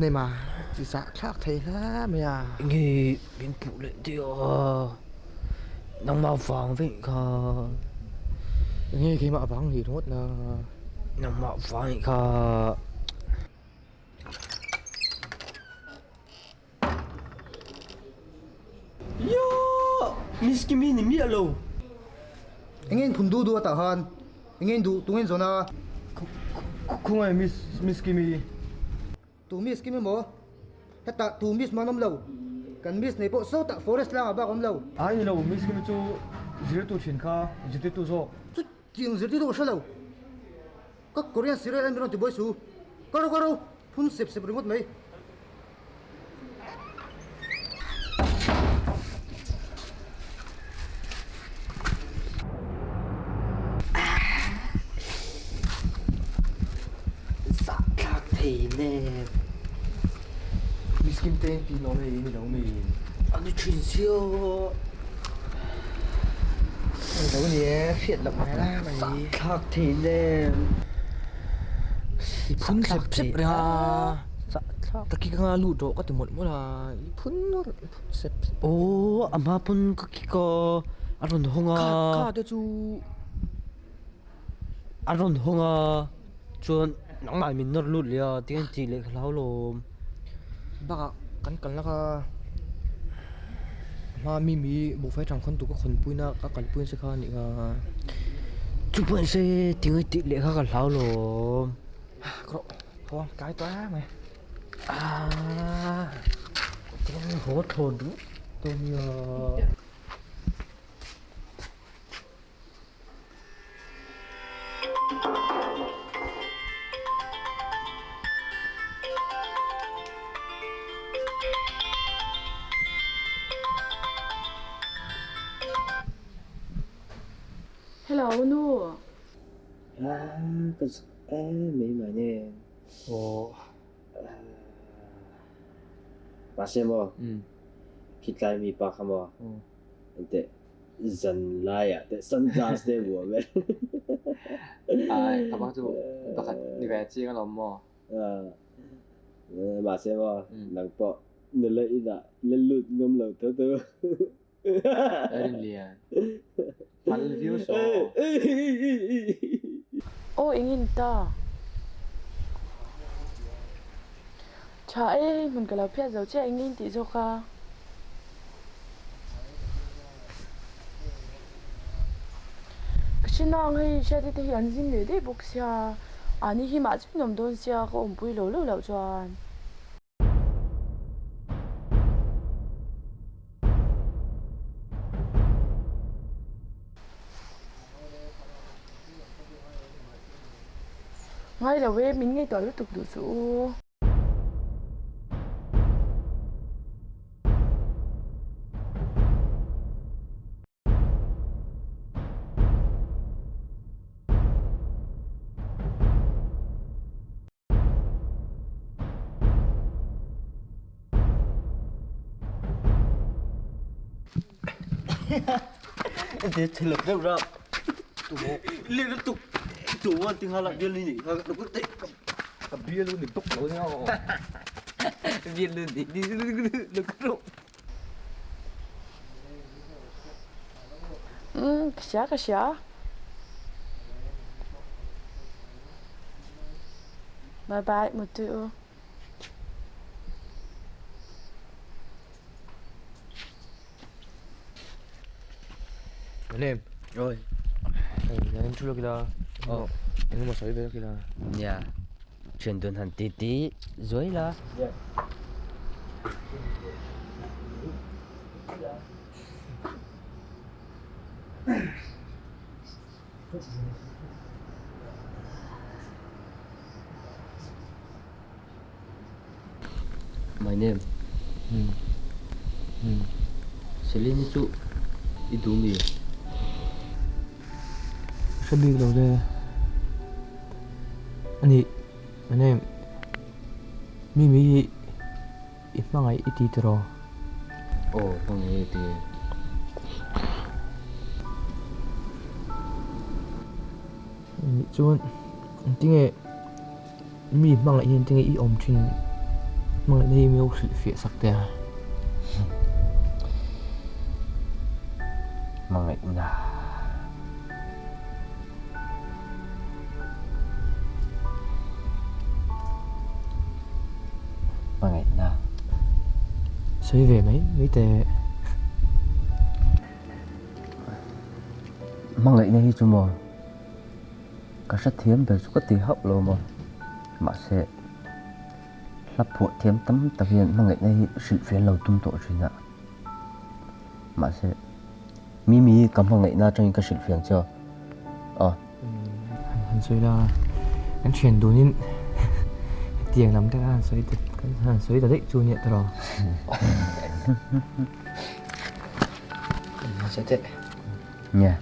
này mà chỉ dạ khác thấy lá mày à nghe biến phụ lệ tiêu nông màu vàng vậy kha nghe khi mà vắng thì tốt là nông màu vàng kha yo miss kimi ni mi alo anh em phun du ta han anh em du tung em zona không ai miss kimi tu miss kimi mo heta tu miss manom lo kan miss nei po so ta forest la ba om lo ai lâu miss kimi chu zir tu chin kha zir tu zo chu chiang zir ti do sha lo các korean serial anh biết boy su caro phun sep sep remote mai dạ khác thế nè miss kim tên thì nó mày đâu mày anh đi chuyển siêu đâu có gì phiền lắm mày la mày khác thế nè phun sep ra dạ khác ta kia nga lu do ka tu một là phun nó sep 오 아마 본 그기가 아론 홍아 kha de chu 아론 홍아 전 낭말 민너 룰이야 디엔티 레 클라울로 bác cắn cắn là mà mi bộ phép trong con tụ các con pui na các con pui sẽ khai nữa 주변에 디엔티 레 클라울로 có không cái toá mày 아 좀 호토도 tôi nhờ Hello, Nu. 그래서 매일 많이 ồ 마세모 기타이 미박하모 근데 전라야 때 선글라스 때 뭐면 à tập bác chú tập hạt đi về chia cái lồng mò 마세모 낭보 늘레이다 렐룻 놈로 더더 ở đình liền hắn view số Ô, ingin ta. Cha ấy, mình cái là phía dấu chứ ingin tí dâu ka. Cái nào hay cha thì hiện xin để đấy bốc xa. 아니 힘 아직 넘돈 시하고 엄부이 롤로 라우전. ngay là về mình ngay tới lúc tục đủ số 이제 틀렸더라 또 이래도 또 tiếng Hà Nội điên lên nhỉ nó có tệ tập bia luôn đừng tốc lối nhau điên lên đi đi nó có rộng cái xá bye bye một tụi anh em rồi em chưa kira em mà sấy về kira nhà chuyển tuần hẳn tí tí dưới là My name Celine chú đi tú mì sẽ đi đâu đây anh em mi ít mà ngày ít đi rồi ồ không nghe thì chuan tiếng mi mang lại hiện tiếng ý om chin mang lại đây meu sự phía sắc tè mang lại na mang lại na xây về mấy tè mang lại đây chú mò cả sát thiếm về chú có tí hậu lô mà sẽ lắp bộ thiếm tấm tập hiện mang lại đây sự phiền lâu tung tổ rồi nè mà sẽ mi cầm mang lại na trong cái sự phiền chưa hắn xây là hắn chuyển đồ nên tiền lắm thế hắn xây là đấy chu nhẹ rồi sẽ thế nha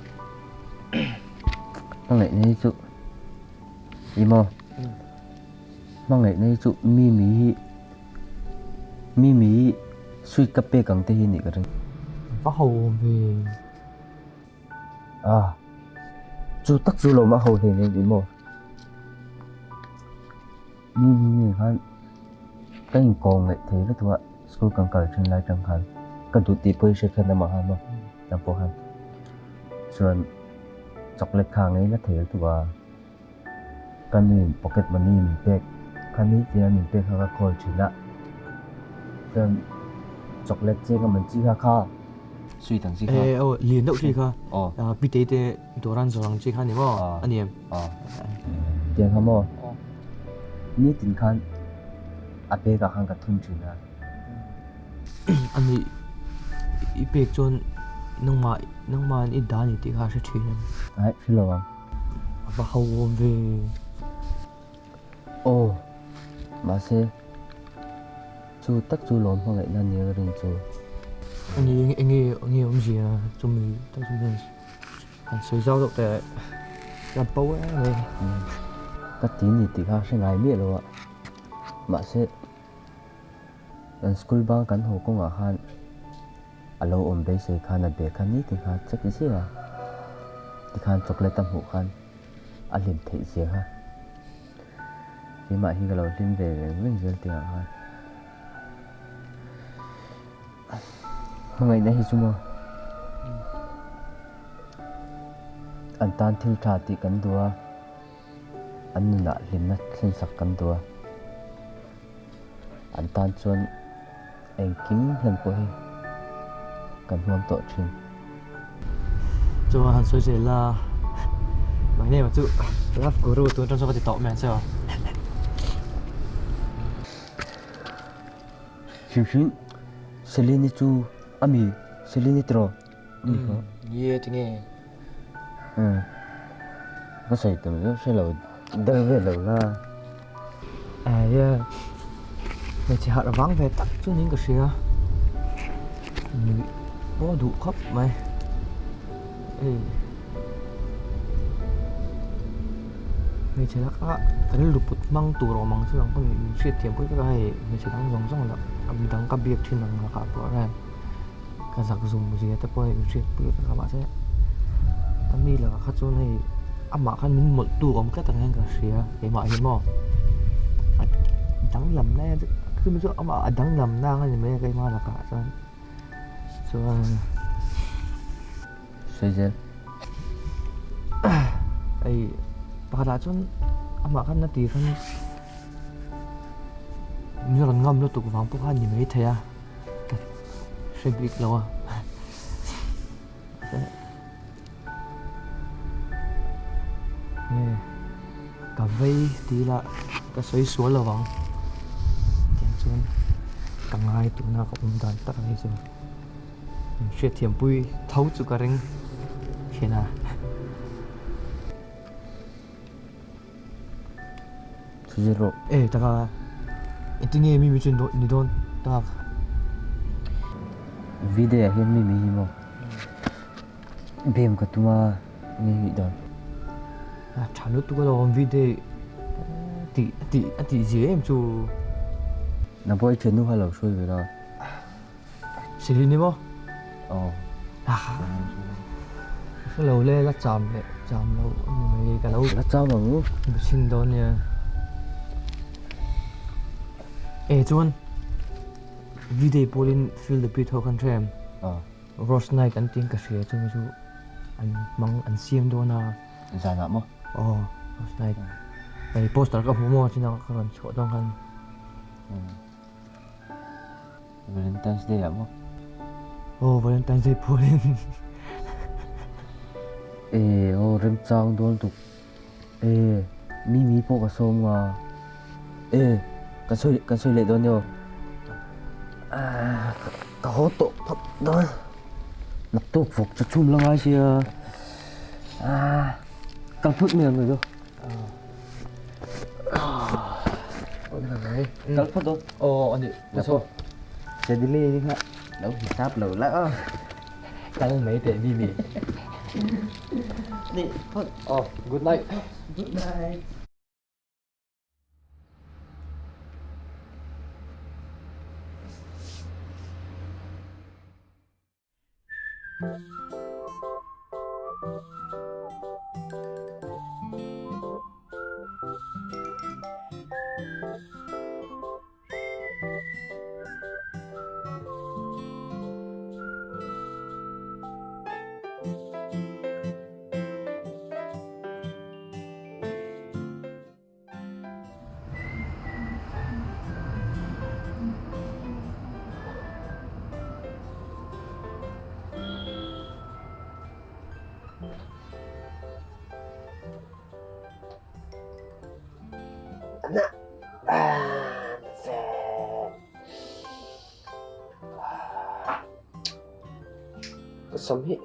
mang lại đây chú Imo mang lại đây chú mi suy cà phê càng tê nhỉ cái có hầu về chú tắc chú lầu mà hầu thì nên Imo mi han cái hình còn lại thế đó thôi school càng cởi trên lại chẳng hạn cần tụt tì bơi sẽ khen mà han mà chẳng có hanส่วนchocolate khang ấy nó thế thôiกันนี่ pocket money มีเป็กคันนี้เจียมีเป็กเขาก็คอยชิละจนช็อกโกแลตเจียก็มันจีค่าสุยตังจีค่า liền đậu chị kha 어 bị tế tế đồ ăn rồi chị kha nhỉ mà anh emเจียเขาโมนี่ตินคันอาเปกับคันกับทุนชิละ anh ý bê chôn nông mà ít đá thì kha sẽ chuyện em ไอ้ชิลวัง và hầu về โอ้มาเซจูตักจูล้อมของไอ้นั่นเนี่ยเรื่องจู anh nghe ông gì à chúng mình hắn xây rau đậu tè làm bấu ấy này ก็ตีนี่ติค่าใช้ไงเมียแล้วอะมาเซสกูลบ้างกันหัวกงอาหารอารมณ์อมเบสคันเบคันนี้ติค่าจักรเสียติค่าช็อกโกแลตตั้มหัวคันอลิมเทเสียฮะที่มาที่เราลิมเบเรื่องเรื่องติอาหารเมื่อไงได้ฮิจุโมอันตันทิลทาติกันตัวอันนั้นละลิมนัดเส้นสักกันตัวอันตันชวนเองกินเห็นป่วยกันรวมโต๊ะชิง cho hắn xây sẽ là mấy này mà chú lắp của rồi tôi trong số cái tọt mẹ sao ชิมเซเลนิจูอามีเซเลนิตรอนี่เขา yeah thì nghe ก็ใส่ตัวนี้ใช่เราเดินเวทเราละ mày chỉ hạt vắng về tắt cho những cái gì á bố đủ khóc mày mày chỉ lắc á cái lục bút mang tù rồi mang xuống con mình xuyên tiệm với cái này mày chỉ đang dùng xong là mình đang cà biếc trên là cả bữa ra cái giặc dùng gì tới coi xuyên bữa các bạn sẽ tao đi là khách chỗ này mà khăn mình một tù có một cái thằng cái gì á để mọi người mò đắng lầm nè cứ mới chỗ mà đắng lầm đang hay mấy cái mà là cả choใช่เจ้ ai pada chun ama khan na ti khan mi ron ngam lo tu ku wang pu khan ni mai thaya she big lo cà phê tí là cái xoay xuống là vòng tiếng chuông càng hai tụi nào cũng đàn tắt hay rồi chuyện thiểm bùi thấu chú cả rinh khi nào 수지로 다가 이ting에 미미 준 니돈 딱 비데야 현미 미히모 뱀 같으마 미히돈 잘로 두고 나온 비데 gì em chú nó bôi chuyện lúc hai lẩu xuôi rồi đó xử lý đi mô cái lẩu lê lát chạm lẩu mấy cái lẩu nó cho bằng xin đón nha ê chuan video polin fill the bit ho kan threm ờ Rose night kan ting ka hria chu chu an mang an siam do na ra nạ mô oh Rose night ai poster ka hmu mo china ka ran chho dong kan Valentine's Day ạ mô oh Valentine's Day polin ê ô rem chang đôn tục ê mi po ka som nga ê cái soi lệ đôn yo à ka ho to phap đôn lập tục phục cho chum lang ai xia à căng phút miệng rồi đâu căng phút đâu oh ani là po sẽ đi lên đi ha đâu thì sắp lỡ lỡ kan mấy te ni ni đi phút oh good night good night Sắm hết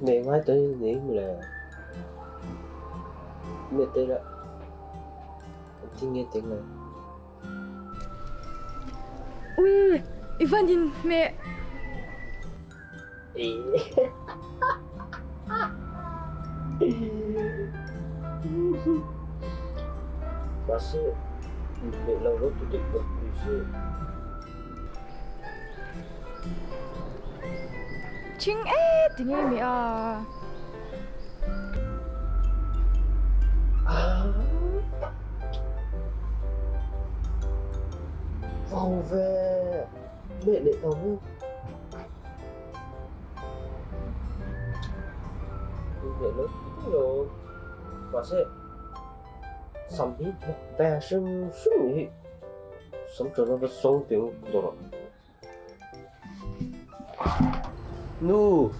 mẹ ngoái tới nghĩ mà là mẹ tới đó thì nghe tiếng này Ui, Ivan nhìn mẹ. bà sẽ mẹ lâu lâu tôi thích được vì sẽ Ching ế, tiếng nghe mẹ à. vòng về mẹ lại tao không mẹ lớn rồi bà sẽ sắm hết về sưng sưng gì sống cho nó sống tiếng rồi nu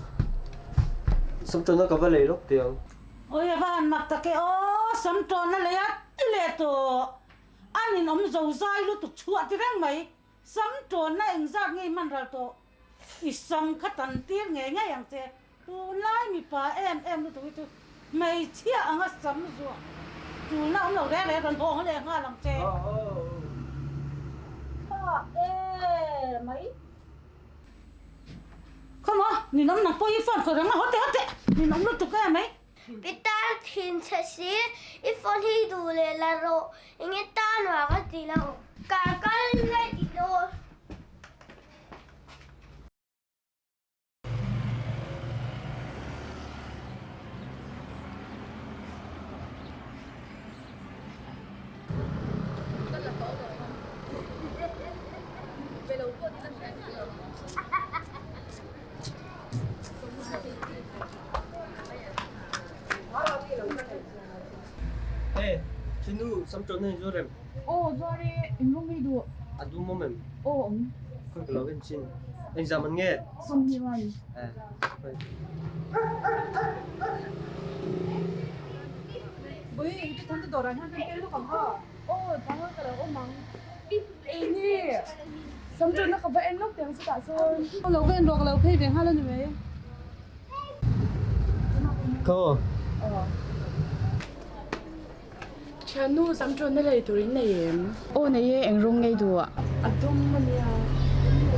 sống cho nó có vấn đề lúc tiếng ôi bạn mặc ta cái ô sắm tròn nó lấy lệ tổ anh nhìn ông giàu dai lúc tục chuột thì răng mấy sắm tròn nó anh ra ngay man ra tổ ít sắm khát tận tiếng nghe ngayอย่างthế tu lại mi pa em lúc tụi tôi mày chia anh hết sắm rồi tu nó ông nào rẻ còn hồn nó ngay làm thế ê mấy không á nhìn ông nằm bôi phun khỏi răng hốt thế nhìn ông lúc tục cái mấy Pitar thin sa si ifon hi du le la ro inge tan wa ka ti la ka le ti do ê xin nu sống cho nên rồi em Ồ, sorry, em không nghe được. anh đúng không em Ồ, ông không có lỗi em xin anh ra mình nghe xong như vậy. à vậy. Ui, itu tante Dora nya kan kelu kan ha. Ồ, jangan kalau ông mang. Ini. Xong rồi nó có vẻ lúc tiếng sẽ cả sơn. Ông lâu quen rồi, lâu khi về hai lần rồi. cô Chanu xong rồi nó lại tụi này em. Ô này em rung ngay đùa. À đúng mà nha.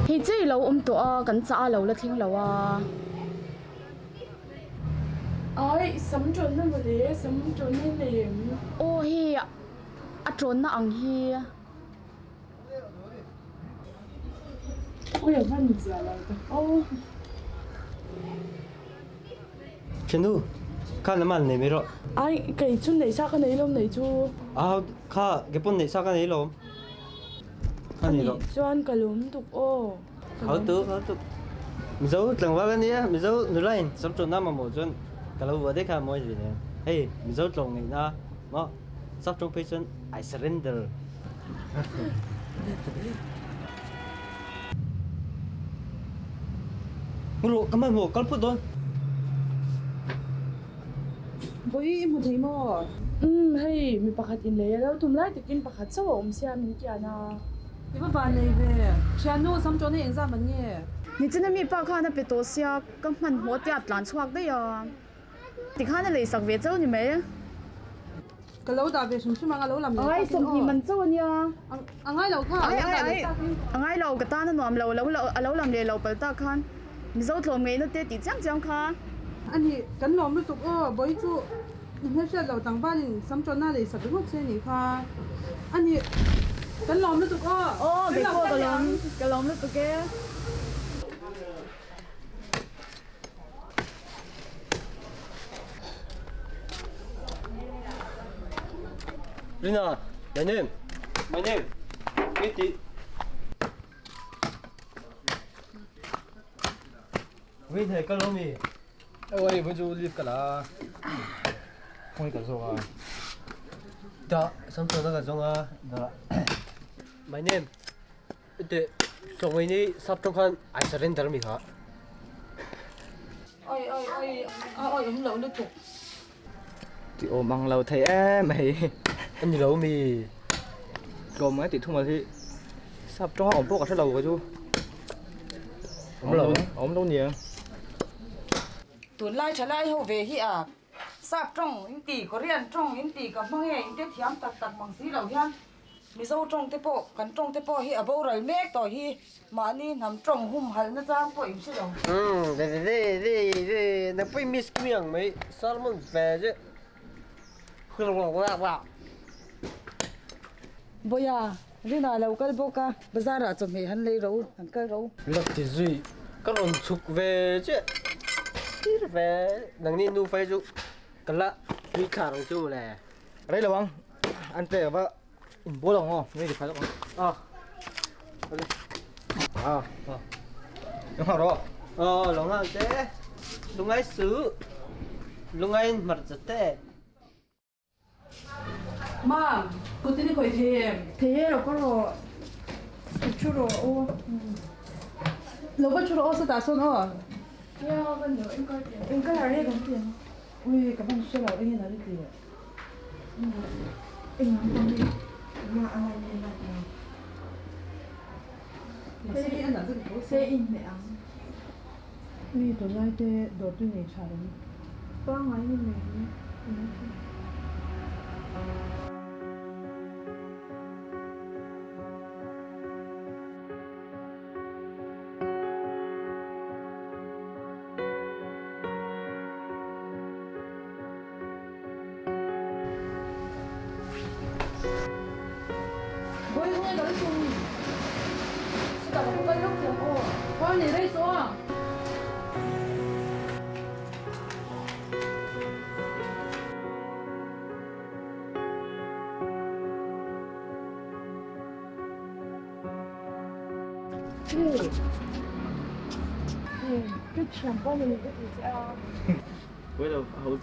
Thì chỉ lâu ông tụi gần xa lâu là thiên lâu à. Ai, xong rồi nó mà đi, xong rồi nó này em. Ô hi, à trốn nó ăn hi. Ôi ya văn gì à ô. xin nu khá là mặn này mới rồi Ai, cái chút này sao cái này lông này chú. à khá cái bọn này sao cái này rồi khăn gì đâu chuan ka lum tuk o Hảo tứ mình giấu chẳng qua cái này mình giấu người lên sắp trốn năm mà một chân cả lâu vừa đấy cả mọi gì nè hey mình giấu trồng này na nó sắp trồng patient I surrender Mulu kamu mau kalput don boi mo thei mo hei mi pakhat in le lo tum lai takin pakhat chaw sia min kya na ni ba ban nei ve chanu sam chone eng za man nge 你真的咪包看那别多些，根本我点烂出的呀！你看那雷上别走你没？ ka lo da ve shum shum anga lo lam le 哎，送你们走呢？ angai lo kha 哎，俺老个单那暖老làm để老不大看，你走头没那爹地这样看。 ani kan lom lu tuk o boi chu ni he sha lo tang ban in sam chon na le sa du che ni kha ani kan lom lu tuk o 哦，给过个龙那个个。 Rina my name Kitty Wait hey cái lông gì ôi bây giờ live cả là không có gì à đó sắm cho nó cả giống à đó my name để trong ngày này sắp trong khăn I surrender mi hả oi lo lu tuk thì ôm bằng lâu thấy em mày anh gì lâu mi gồm mấy tỷ thu mà thì sắp cho ổng bốc cả lâu cái chú ổng lâu nhiều tuần lai trở lại hậu về hi à sạp trong in tì có riêng trong in tì cầm mang hè in tết thiam tật tật bằng xí đầu hian mi dâu trong tết bộ cắn trong tết bộ hi à bầu rồi mét tỏi hi mà ni nằm trong hum hal nó ra bộ in xí đầu đây nó phải miss cái miệng mấy salmon về chứ không wow bây giờ đi nào lâu cái bộ ca bây giờ là chuẩn bị hắn lấy rau hắn cái rau lập thì duy các ông chụp về chứ về đằng này nu phải chụp cái lạ đi cả đồng chú nè đây là băng anh tè và bố đồng không nghe thì phải không đúng không đó lòng hàng thế lúc ấy xứ lúc ấy mặt rất tệ mam kutini koi the thế rồi có rồi. chu ro o lo ba chu ro sa ta son o Ya, bên nữa em coi tiền. Em coi là đây còn tiền. ui ka ban sha lo eng na ri ti Em làm con đi. Mà ăn này là se an na zu ko xe in mẹ ăn. ui to lai te do tu ni cha ren Có ngay như mẹ. boi ngai lo su sa ta ko ba lo ko o ko ni dai so Cái champagne này cái gì à? với đâu hậu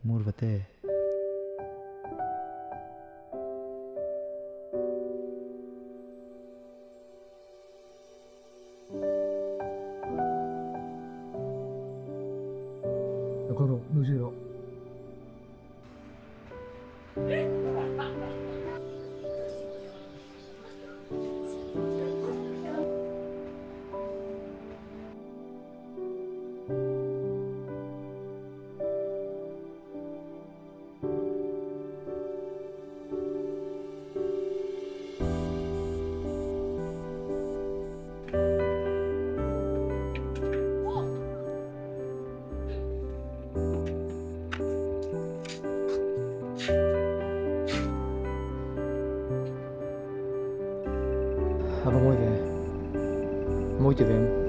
Murvate. Koro, nujiro. hava moi ve moi ti vem